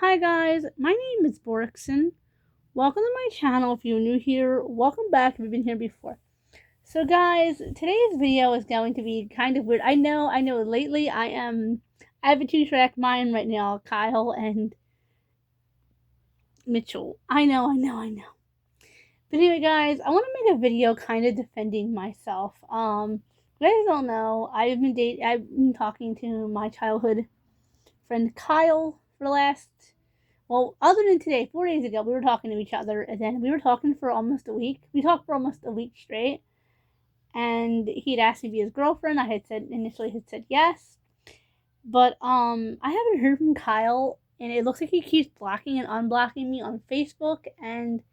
Hi guys, my name is Borikson. Welcome to my channel if you're new here. Welcome back if you've been here before. So guys, today's video is going to be kind of weird. I know, lately I have a two-track mind right now, Kyle and Mitchell. I know. But anyway guys, I want to make a video kind of defending myself. If you guys don't know, I've been talking to my childhood friend Kyle for the last, well, other than today, 4 days ago, we were talking to each other, and then we were talking for almost a week. We talked for almost a week straight, and he'd asked me to be his girlfriend. I had said yes, but I haven't heard from Kyle, and it looks like he keeps blocking and unblocking me on Facebook, and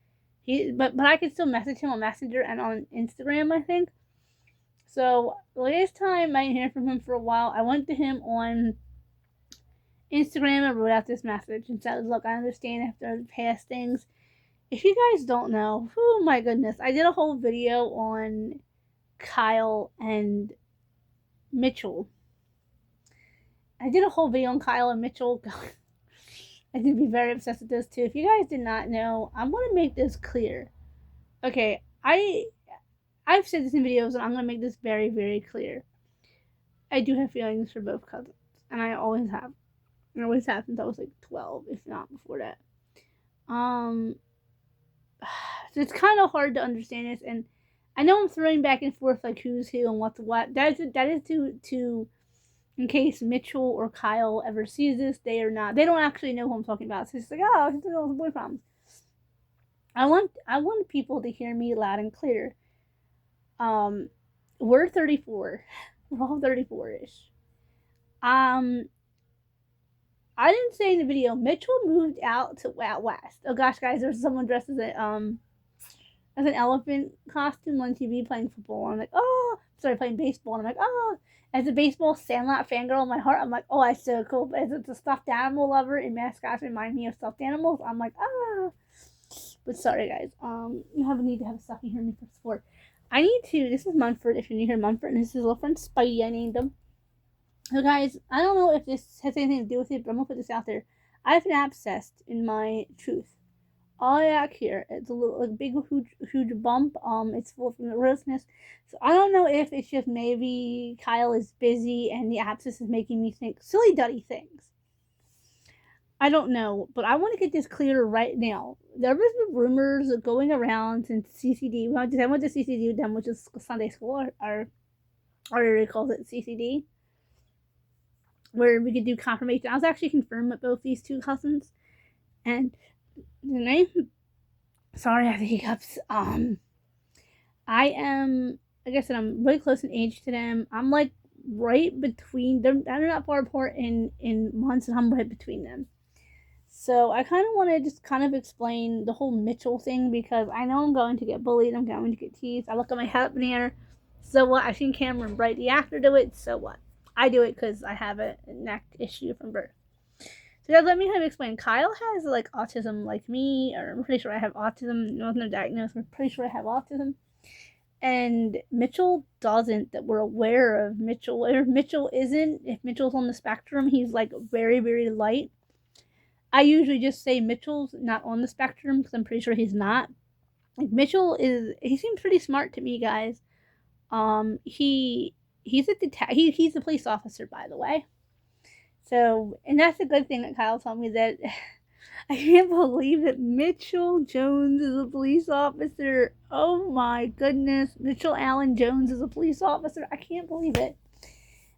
but I can still message him on Messenger and on Instagram, I think. So the last time I didn't hear from him for a while, I went to him on Instagram and wrote out this message and said, "Look, I understand after past things. If you guys don't know, oh my goodness, I did a whole video on Kyle and Mitchel. I did a whole video on Kyle and Mitchell. I did be very obsessed with those two. If you guys did not know, I'm going to make this clear. Okay, I've said this in videos, and I'm going to make this very, very clear. I do have feelings for both cousins, and I always have. I always have since I was like 12, if not before that. So it's kind of hard to understand this, and I know I'm throwing back and forth like who's who and what's what. That is to in case Mitchell or Kyle ever sees this, they don't actually know who I'm talking about. So it's like, oh, she's talking about boy problems. I want people to hear me loud and clear. We're 34. We're all 34-ish. I didn't say in the video, Mitchell moved out west. Oh gosh, guys, there's someone dressed as an elephant costume on TV playing football. I'm like, oh, sorry, playing baseball. And I'm like, oh, as a baseball Sandlot fangirl in my heart, I'm like, oh, that's so cool. But as a stuffed animal lover and mascots remind me of stuffed animals, I'm like, ah. But sorry, guys. You have a need to have a sucky hear me for sport. This is Munford, if you're new here, Munford, and this is his little friend Spidey, I named him. So guys, I don't know if this has anything to do with it, but I'm gonna put this out there. I have an abscess in my tooth. All back here. It's a little, like, big, huge bump. It's full of grossness. So I don't know if it's just maybe Kyle is busy and the abscess is making me think silly duddy things. I don't know, but I want to get this clear right now. There have been rumors going around since CCD. I went to CCD with them, which is Sunday school, or they call it CCD, where we could do confirmation. I was actually confirmed with both these two cousins, and the name. Sorry, I have the hiccups. I am, like I said, I'm really close in age to them. I'm like right between them. They're not far apart in months, and I'm right between them. So I kind of want to just kind of explain the whole Mitchell thing, because I know I'm going to get bullied. I'm going to get teased. I look at my hat in the air. So what? I've seen Cameron Bright, the actor, do it. So what? I do it because I have a neck issue from birth. So guys, let me kind of explain. Kyle has like autism like me, or I'm pretty sure I have autism. No one's diagnosed. I'm pretty sure I have autism. And Mitchell doesn't, that we're aware of. Mitchell, if Mitchell's on the spectrum, he's like very, very light. I usually just say Mitchell's not on the spectrum because I'm pretty sure he's not. Like, he seems pretty smart to me, guys. He's a police officer, by the way. So, and that's a good thing that Kyle told me, that I can't believe that Mitchell Jones is a police officer. Oh my goodness. Mitchell Allen Jones is a police officer. I can't believe it.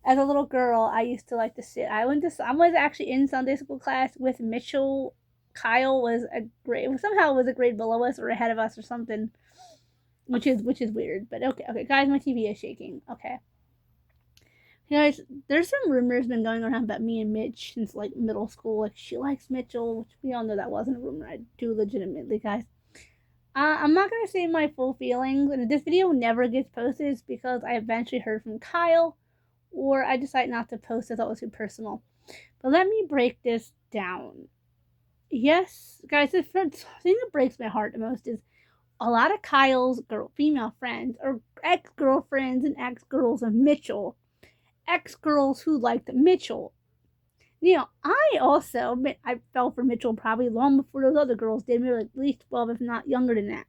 As a little girl, I used to like to sit. I was actually in Sunday school class with Mitchell. Kyle was a grade below us or ahead of us or something, which is weird. But okay, guys, my TV is shaking. Okay. Guys, there's some rumors been going around about me and Mitch since like middle school. Like, she likes Mitchell, which we all know that wasn't a rumor. I do legitimately, guys. I'm not gonna say my full feelings, and if this video never gets posted, it's because I eventually heard from Kyle, or I decide not to post. I thought it was too personal. But let me break this down. Yes, guys, the thing that breaks my heart the most is a lot of Kyle's female friends or ex-girlfriends and ex-girls of Mitchell, ex-girls who liked Mitchell, I also admit I fell for Mitchell probably long before those other girls did. We were at least 12, if not younger than that.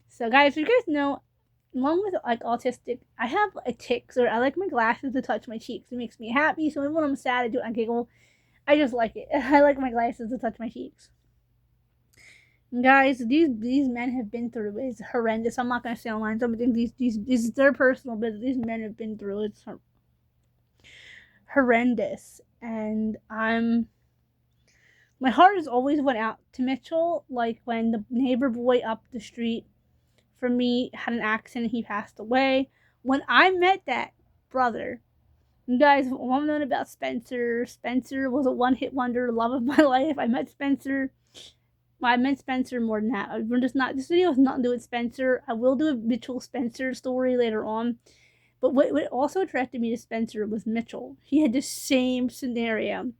So, guys, you guys know, along with like autistic, I have a tick, so I like my glasses to touch my cheeks. It makes me happy. So even when I'm sad, I do it and giggle. I just like it. I like my glasses to touch my cheeks. And guys, these men have been through is horrendous. I'm not gonna say online. Some of these is their personal business. These men have been through it's horrendous, and my heart has always went out to Mitchell. Like when the neighbor boy up the street from me had an accident, he passed away. When I met that brother, you guys all known about Spencer. Spencer was a one-hit wonder, love of my life. I met Spencer. Well, I meant Spencer more than that. We're just not. This video has nothing to do with Spencer. I will do a Mitchell Spencer story later on. But what also attracted me to Spencer was Mitchell. He had the same scenario.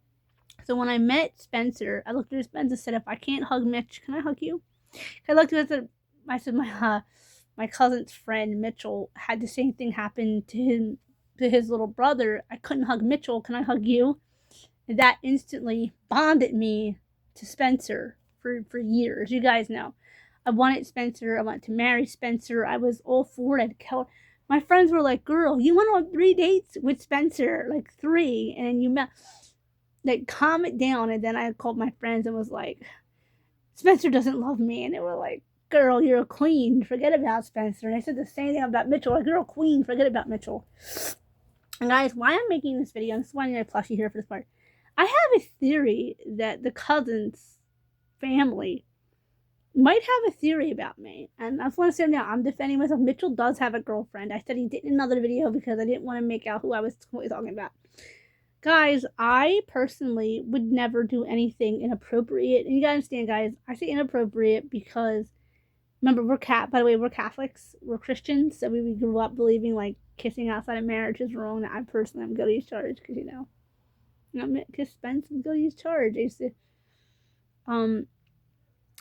So when I met Spencer, I looked at Spencer and said, "If I can't hug Mitch, can I hug you?" I looked at it. I said, my cousin's friend Mitchell had the same thing happen to him, to his little brother. I couldn't hug Mitchell. Can I hug you? And that instantly bonded me to Spencer for years. You guys know. I wanted Spencer. I wanted to marry Spencer. I was all for it. My friends were like, "Girl, you went on 3 dates with Spencer, like 3, and you met." Like, calm it down. And then I called my friends and was like, "Spencer doesn't love me." And they were like, "Girl, you're a queen. Forget about Spencer." And I said the same thing about Mitchell. Like, "You're a queen. Forget about Mitchell." And guys, why I'm making this video, I'm just wanting to plushie here for this part. I have a theory that the cousins' family might have a theory about me. And I just want to say now, I'm defending myself. Mitchell does have a girlfriend. I said he did in another video because I didn't want to make out who I was talking about. Guys, I personally would never do anything inappropriate. And you gotta understand, guys, I say inappropriate because, remember, we're Catholics. We're Christians. So we grew up believing, like, kissing outside of marriage is wrong. I personally am guilty as charged because, kiss Spence is guilty as charged.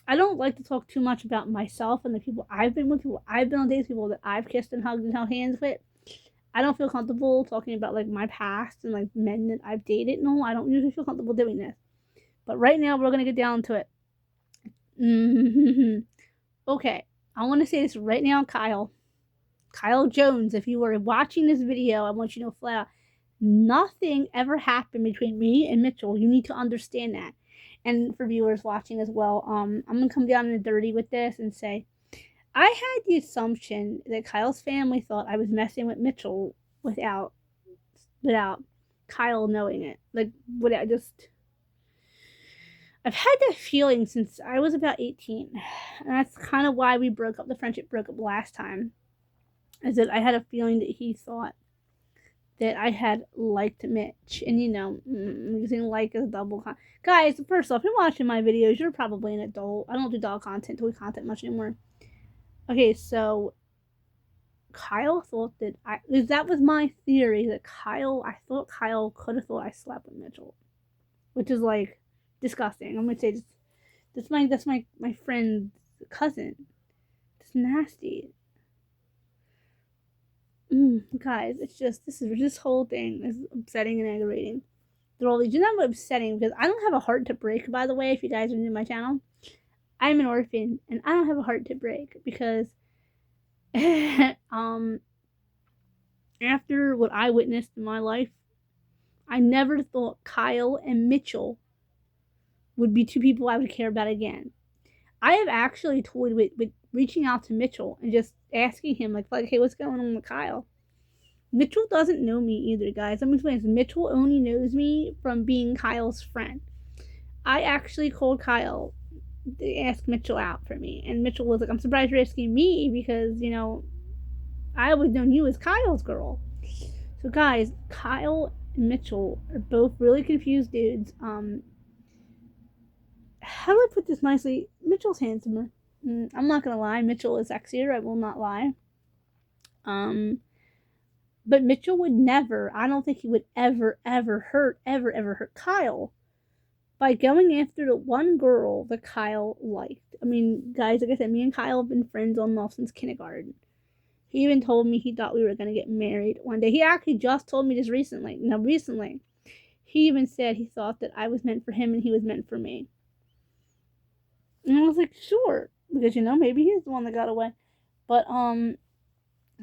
I don't like to talk too much about myself and the people I've been with, people I've been on dates, people that I've kissed and hugged and held hands with. I don't feel comfortable talking about, like, my past and, like, men that I've dated. No, I don't usually feel comfortable doing this. But right now, we're going to get down to it. Okay, I want to say this right now, Kyle Jones, if you were watching this video, I want you to know flat out, nothing ever happened between me and Mitchell. You need to understand that. And for viewers watching as well, I'm going to come down in the dirty with this and say, I had the assumption that Kyle's family thought I was messing with Mitchell without Kyle knowing it. Like, I've had that feeling since I was about 18. And that's kind of why the friendship broke up last time. Is that I had a feeling that he thought that I had liked Mitch. And using like as a double guys, first off, if you're watching my videos, you're probably an adult. I don't do dog content, toy content much anymore. Okay, so Kyle thought that was my theory, that I thought Kyle could have thought I slept with Mitchell, which is, like, disgusting. I'm gonna say that's my friend's cousin. It's nasty. Guys, it's just this whole thing is upsetting and aggravating. They're all these, not upsetting because I don't have a heart to break. By the way, if you guys are new to my channel, I'm an orphan and I don't have a heart to break because after what I witnessed in my life, I never thought Kyle and Mitchell would be 2 people I would care about again. I have actually toyed with reaching out to Mitchell and just asking him, like, hey, what's going on with Kyle? Mitchell doesn't know me either, guys. I'm explaining this. Mitchell only knows me from being Kyle's friend. I actually called Kyle to ask Mitchell out for me, and Mitchell was like, "I'm surprised you're asking me because, I always known you as Kyle's girl." So, guys, Kyle and Mitchell are both really confused dudes. How do I put this nicely? Mitchell's handsomer. I'm not gonna lie, Mitchell is sexier. I will not lie. But Mitchell would never. I don't think he would ever hurt Kyle by going after the one girl that Kyle liked. I mean, guys, like I said, me and Kyle have been friends on and off since kindergarten. He even told me he thought we were gonna get married one day. He actually just told me this recently. He even said he thought that I was meant for him and he was meant for me. And I was like, sure, because maybe he's the one that got away. But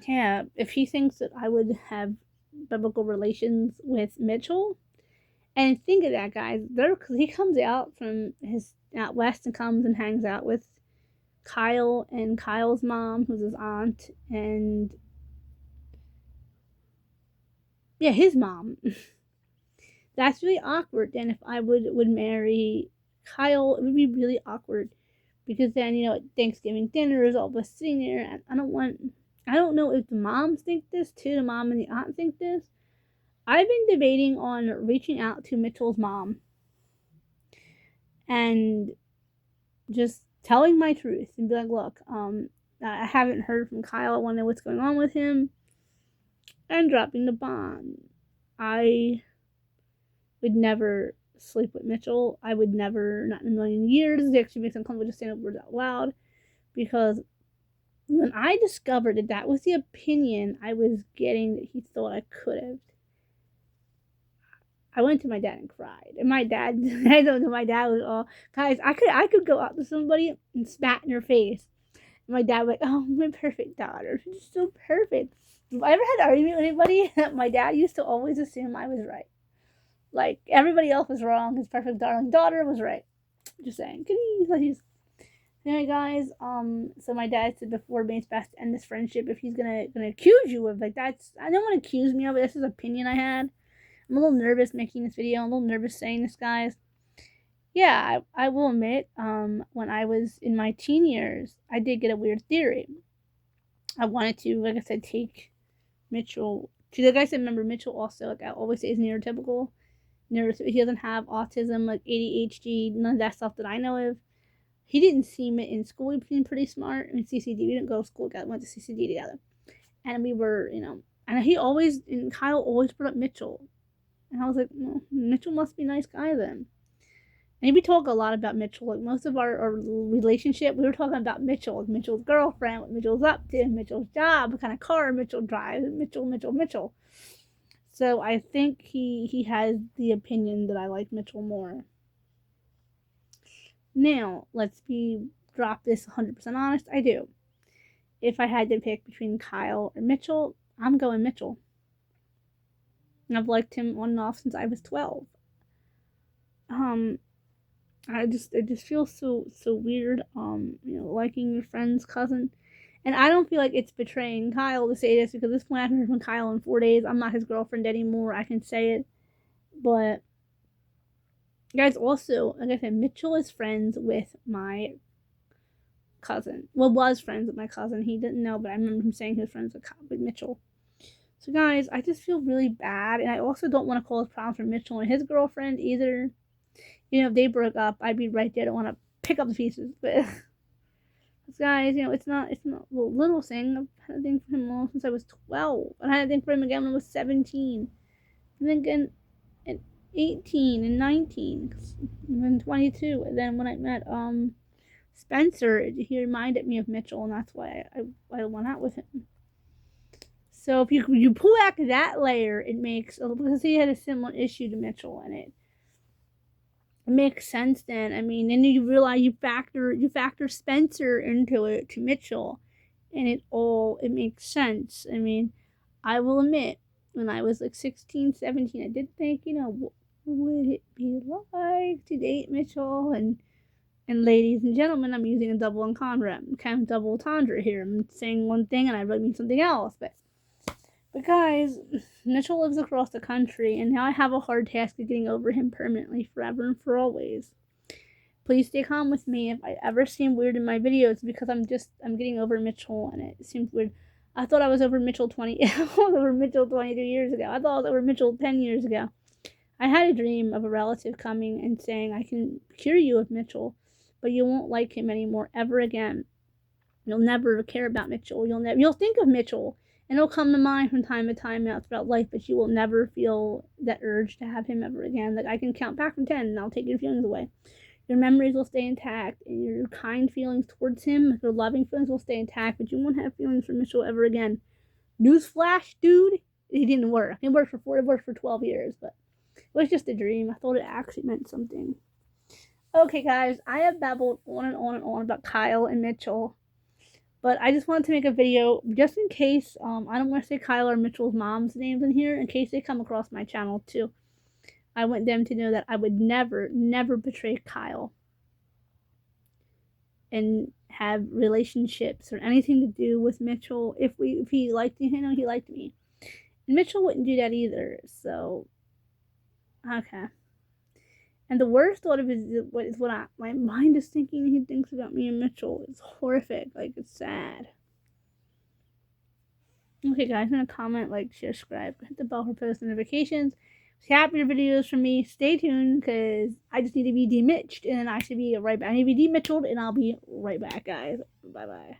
yeah, if he thinks that I would have biblical relations with Mitchell, and think of that, guys, because he comes out west and comes and hangs out with Kyle and Kyle's mom, who's his aunt, and yeah, his mom. That's really awkward. And if I would marry Kyle, it would be really awkward because then at Thanksgiving dinner is all of us sitting there, and I don't know if the moms think this too. The mom and the aunt think this. I've been debating on reaching out to Mitchell's mom and just telling my truth and be like, look, I haven't heard from Kyle. I want to know what's going on with him. And dropping the bomb. I would never sleep with Mitchell. I would never, not in a million years. It actually makes me uncomfortable to say the words out loud. Because when I discovered that was the opinion I was getting that he thought I could have, I went to my dad and cried. And my dad, I don't know, my dad was all, guys, I could go out to somebody and spat in her face. And my dad was like, oh, my perfect daughter. She's so perfect. If I ever had an argument with anybody, my dad used to always assume I was right. Like, everybody else was wrong. His perfect darling daughter was right. Just saying. Anyway, guys, so my dad said before me it's best to end this friendship if he's gonna accuse you of, like, I don't want to accuse me of it. That's his opinion I had. I'm a little nervous making this video. I'm a little nervous saying this, guys. Yeah, I will admit, when I was in my teen years, I did get a weird theory. I wanted to, like I said, take Mitchell. Like I said, remember, Mitchell also, like I always say, is neurotypical. He doesn't have autism, like ADHD, none of that stuff that I know of. He didn't seem it in school. He seemed pretty smart. I mean, CCD, we didn't go to school together. We went to CCD together. And we were, and Kyle always brought up Mitchell. And I was like, well, Mitchell must be a nice guy then. And we talk a lot about Mitchell. Like, most of our relationship, we were talking about Mitchell. Like Mitchell's girlfriend, what Mitchell's up to, Mitchell's job, what kind of car Mitchell drives, Mitchell. So I think he has the opinion that I like Mitchell more. Now, drop this 100% honest. I do. If I had to pick between Kyle or Mitchell, I'm going Mitchell. And I've liked him on and off since I was 12. It just feels so weird, liking your friend's cousin. And I don't feel like it's betraying Kyle to say this, because at this point I haven't heard from Kyle in 4 days. I'm not his girlfriend anymore. I can say it. But, guys, also, like I said, Mitchell is friends with my cousin. Well, was friends with my cousin. He didn't know, but I remember him saying he was friends with Mitchell. So, guys, I just feel really bad. And I also don't want to cause problems for Mitchell and his girlfriend either. If they broke up, I'd be right there. I don't want to pick up the pieces. But, guys, it's not a little thing. I've had a thing for him since I was 12. And I had a thing for him again when I was 17. And then again at 18 and 19. And then 22. And then when I met Spencer, he reminded me of Mitchell. And that's why I went out with him. So if you pull back that layer, it makes, because he had a similar issue to Mitchell, and it makes sense then. I mean, then you realize you factor Spencer into it, to Mitchell, and it makes sense. I mean, I will admit, when I was like 16, 17, I did think, what would it be like to date Mitchell? And ladies and gentlemen, I'm using a double entendre. I'm kind of double entendre here. I'm saying one thing and I really mean something else, but guys, Mitchell lives across the country, and now I have a hard task of getting over him permanently, forever and for always. Please stay calm with me. If I ever seem weird in my videos, because I'm getting over Mitchell, and it seems weird. I thought I was over Mitchell 22 years ago. I thought I was over Mitchell 10 years ago. I had a dream of a relative coming and saying, I can cure you of Mitchell, but you won't like him anymore ever again. You'll never care about Mitchell. You'll think of Mitchell, and it'll come to mind from time to time throughout life, but you will never feel that urge to have him ever again. Like, I can count back from 10 and I'll take your feelings away. Your memories will stay intact, and your kind feelings towards him, your loving feelings will stay intact, but you won't have feelings for Mitchell ever again. Newsflash, dude, it didn't work. It worked for 12 years, but was just a dream. I thought it actually meant something. Okay, guys, I have babbled on and on and on about Kyle and Mitchel, but I just wanted to make a video just in case. I don't want to say Kyle or Mitchel's mom's names in here in case they come across my channel too. I want them to know that I would never, never betray Kyle and have relationships or anything to do with Mitchel. If he liked me, he liked me. And Mitchel wouldn't do that either. So, okay. And the worst thought of it is what my mind is thinking he thinks about me and Mitchel. It's horrific. Like, it's sad. Okay, guys, I'm going to comment, like, share, subscribe, hit the bell for post notifications. Happier videos from me. Stay tuned, because I just need to be demitched, and then I should be right back. I need to be demitcheled, and I'll be right back, guys. Bye-bye.